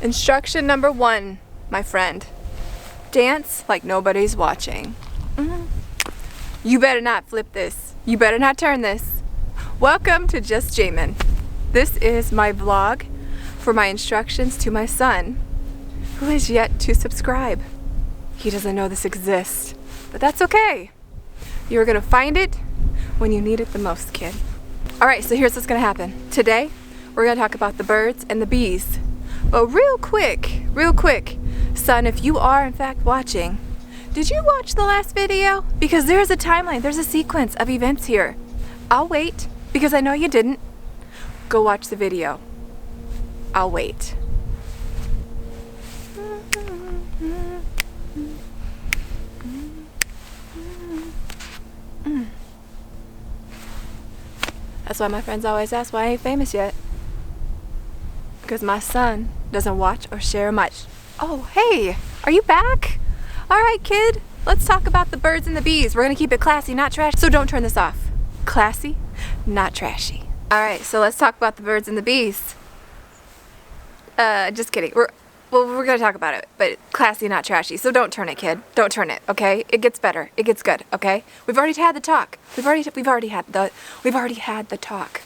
Instruction number 1, my friend. Dance like nobody's watching. You better not flip this. You better not turn this. Welcome to Just Jamine. This is my vlog for my instructions to my son, who is yet to subscribe. He doesn't know this exists, but that's okay. You're gonna find it when you need it the most, kid. All right, so here's what's gonna happen. Today, we're gonna talk about the birds and the bees. But real quick, son, if you are in fact watching, did you watch the last video? Because there's a timeline, there's a sequence of events here. I'll wait, because I know you didn't. Go watch the video. I'll wait. That's why my friends always ask why I ain't famous yet. Because my son doesn't watch or share much. Oh, hey, are you back? All right, kid, let's talk about the birds and the bees. We're gonna keep it classy, not trashy. So don't turn this off. Classy, not trashy. All right, so let's talk about the birds and the bees. Just kidding. We're gonna talk about it, but classy, not trashy. So don't turn it, kid. Don't turn it, okay? It gets better. It gets good, okay? We've already had the talk. We've already had the talk.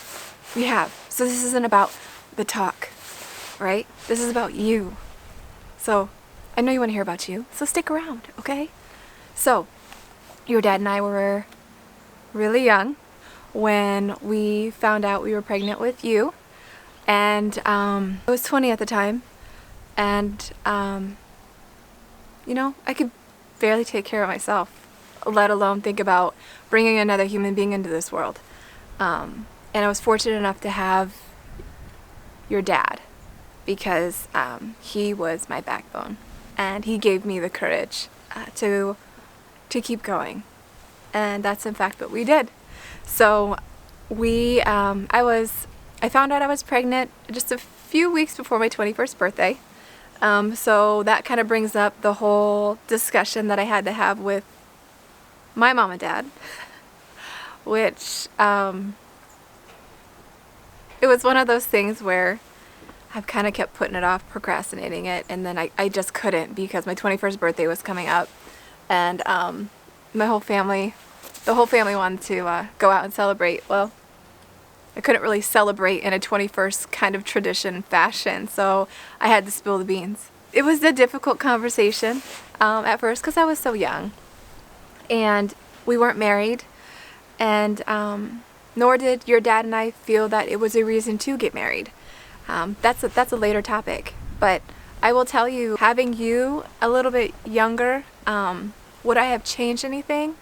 We have. So this isn't about the talk, right? This is about you. So I know you want to hear about you. So stick around, okay? So your dad and I were really young when we found out we were pregnant with you, and I was 20 at the time. And, you know, I could barely take care of myself, let alone think about bringing another human being into this world. And I was fortunate enough to have your dad, because he was my backbone, and he gave me the courage to keep going. And that's in fact what we did. So I found out I was pregnant just a few weeks before my 21st birthday. So that kind of brings up the whole discussion that I had to have with my mom and dad, which it was one of those things where I've kind of kept putting it off, procrastinating it, and then I just couldn't, because my 21st birthday was coming up, and the whole family wanted to go out and celebrate. Well, I couldn't really celebrate in a 21st kind of tradition fashion, so I had to spill the beans. It was a difficult conversation at first, because I was so young, and we weren't married, and nor did your dad and I feel that it was a reason to get married. That's a later topic, but I will tell you, having you a little bit younger, would I have changed anything?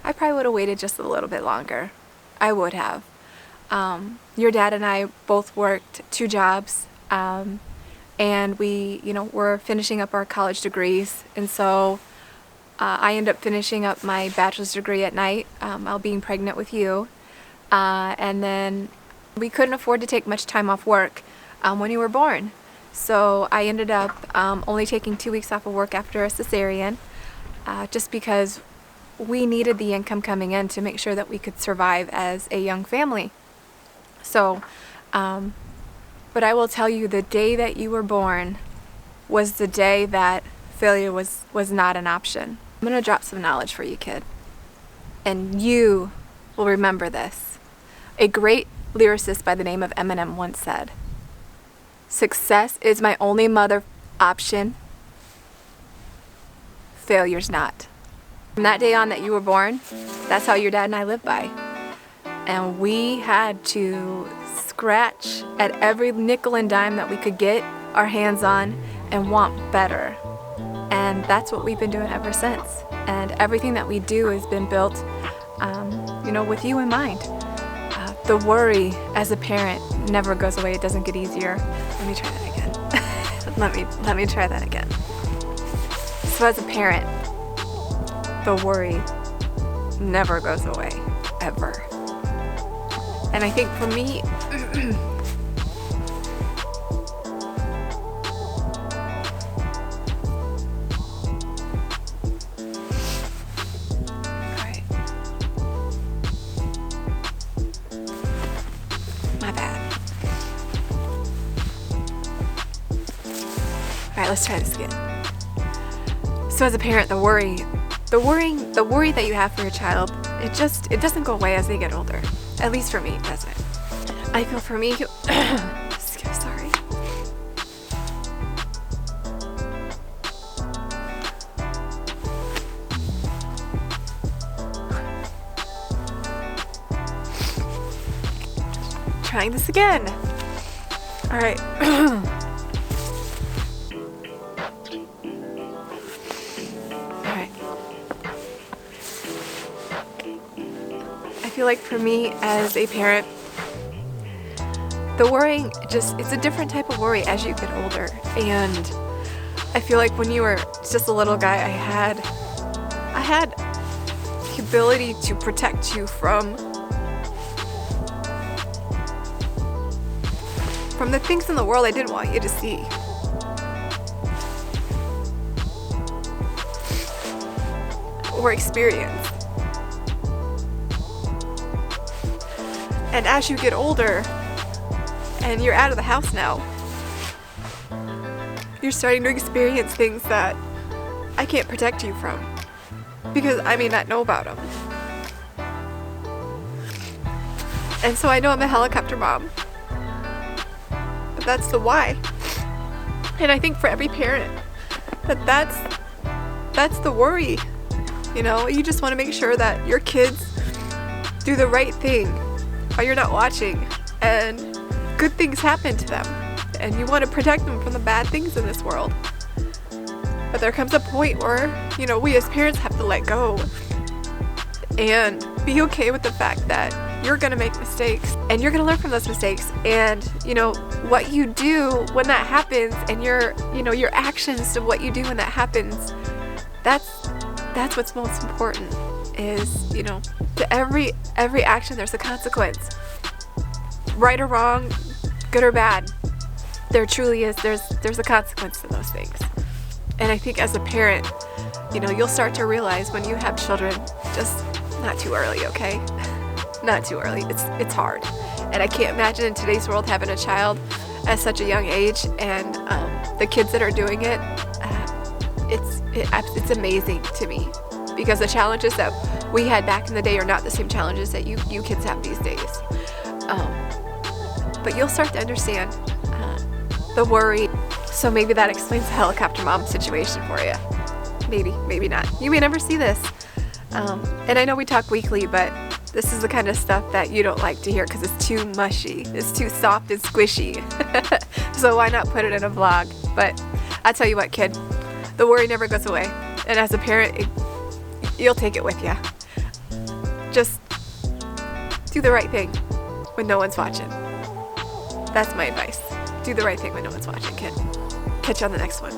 I probably would have waited just a little bit longer. I would have. Your dad and I both worked 2 jobs, and we, were finishing up our college degrees, and so I ended up finishing up my bachelor's degree at night while being pregnant with you, and then we couldn't afford to take much time off work when you were born, so I ended up only taking 2 weeks off of work after a cesarean, just because we needed the income coming in to make sure that we could survive as a young family. So, but I will tell you, the day that you were born was the day that failure was not an option. I'm gonna drop some knowledge for you, kid, and you will remember this. A great lyricist by the name of Eminem once said, "Success is my only mother option. Failure's not." From that day on that you were born, that's how your dad and I lived by. And we had to scratch at every nickel and dime that we could get our hands on and want better. And that's what we've been doing ever since. And everything that we do has been built, with you in mind. The worry as a parent never goes away. It doesn't get easier. Let me try that again. let me try that again. So as a parent, the worry never goes away, ever. And I think for me, let's try this again. So as a parent, the worry that you have for your child, it doesn't go away as they get older. At least for me, it doesn't. I feel for me, sorry. Trying this again. All right. I feel like for me as a parent, the worrying it's a different type of worry as you get older. And I feel like when you were just a little guy, I had the ability to protect you from the things in the world I didn't want you to see. Or experience. And as you get older, and you're out of the house now, you're starting to experience things that I can't protect you from, because I may not know about them. And so I know I'm a helicopter mom, but that's the why. And I think for every parent, that's the worry. You know, you just want to make sure that your kids do the right thing while you're not watching, and good things happen to them, and you want to protect them from the bad things in this world. But there comes a point where, you know, we as parents have to let go and be okay with the fact that you're going to make mistakes, and you're going to learn from those mistakes. And, you know, what you do when that happens, and your actions to what you do when that happens, that's what's most important. Is, you know, to every action there's a consequence. Right or wrong, good or bad, there truly is. There's a consequence to those things. And I think as a parent, you know, you'll start to realize when you have children, just not too early, okay? Not too early. It's hard. And I can't imagine in today's world having a child at such a young age, and the kids that are doing it, it's amazing to me. Because the challenges that we had back in the day are not the same challenges that you kids have these days. But you'll start to understand the worry. So maybe that explains the helicopter mom situation for you. Maybe not. You may never see this. And I know we talk weekly, but this is the kind of stuff that you don't like to hear because it's too mushy. It's too soft and squishy. So why not put it in a vlog? But I tell you what, kid, the worry never goes away. And as a parent, you'll take it with you. Just do the right thing when no one's watching. That's my advice. Do the right thing when no one's watching, kid. Catch you on the next one.